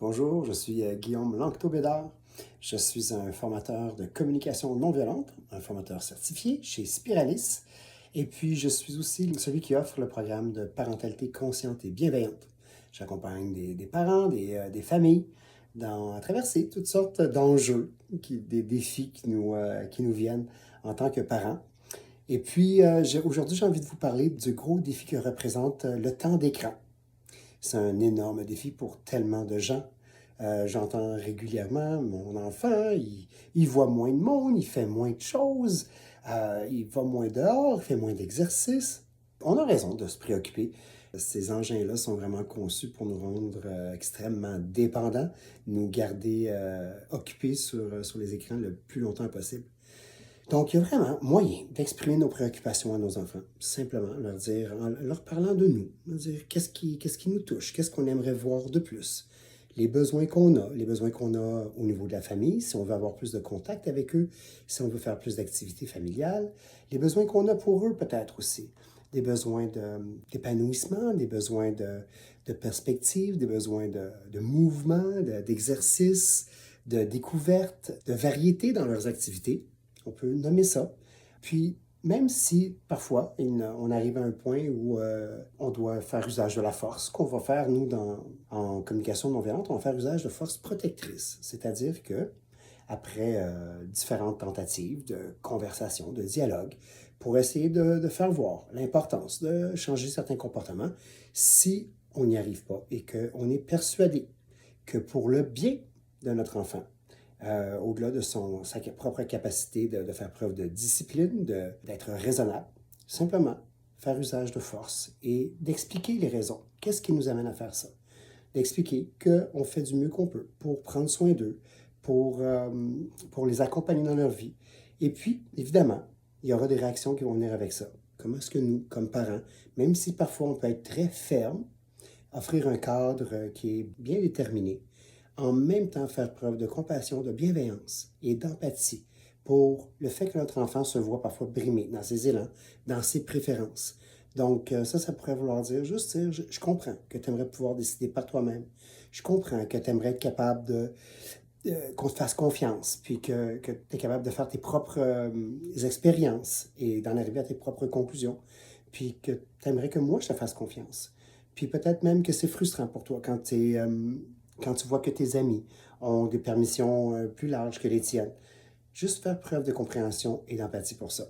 Bonjour, je suis Guillaume Lanctot-Bédard. Je suis un formateur de communication non violente, un formateur certifié chez Spiralis. Et puis, je suis aussi celui qui offre le programme de parentalité consciente et bienveillante. J'accompagne des parents, des familles à traverser toutes sortes d'enjeux, des défis qui nous viennent en tant que parents. Et puis, aujourd'hui, j'ai envie de vous parler du gros défi que représente le temps d'écran. C'est un énorme défi pour tellement de gens. J'entends régulièrement mon enfant, il voit moins de monde, il fait moins de choses, il va moins dehors, il fait moins d'exercices. On a raison de se préoccuper. Ces engins-là sont vraiment conçus pour nous rendre extrêmement dépendants, nous garder occupés sur les écrans le plus longtemps possible. Donc, il y a vraiment moyen d'exprimer nos préoccupations à nos enfants. Simplement leur dire, en leur parlant de nous, leur dire qu'est-ce qui nous touche, qu'est-ce qu'on aimerait voir de plus, les besoins qu'on a au niveau de la famille, si on veut avoir plus de contact avec eux, si on veut faire plus d'activités familiales, les besoins qu'on a pour eux peut-être aussi, des besoins d'épanouissement, des besoins de perspective, des besoins de mouvement, d'exercice, de découverte, de variété dans leurs activités. On peut nommer ça. Puis, même si parfois on arrive à un point où on doit faire usage de la force, qu'on va faire, nous, en communication non violente, on va faire usage de force protectrice. C'est-à-dire que, après différentes tentatives de conversation, de dialogue, pour essayer de faire voir l'importance de changer certains comportements, si on n'y arrive pas et qu'on est persuadé que pour le bien de notre enfant, au-delà de sa propre capacité de faire preuve de discipline, d'être raisonnable, simplement faire usage de force et d'expliquer les raisons. Qu'est-ce qui nous amène à faire ça? D'expliquer qu'on fait du mieux qu'on peut pour prendre soin d'eux, pour les accompagner dans leur vie. Et puis, évidemment, il y aura des réactions qui vont venir avec ça. Comment est-ce que nous, comme parents, même si parfois on peut être très ferme, offrir un cadre qui est bien déterminé, en même temps faire preuve de compassion, de bienveillance et d'empathie pour le fait que notre enfant se voit parfois brimé dans ses élans, dans ses préférences. Donc ça pourrait vouloir juste dire, je comprends que tu aimerais pouvoir décider par toi-même. Je comprends que tu aimerais être capable qu'on te fasse confiance, puis que tu es capable de faire tes propres expériences et d'en arriver à tes propres conclusions, puis que tu aimerais que moi je te fasse confiance. Puis peut-être même que c'est frustrant pour toi quand tu vois que tes amis ont des permissions plus larges que les tiennes. Juste faire preuve de compréhension et d'empathie pour ça.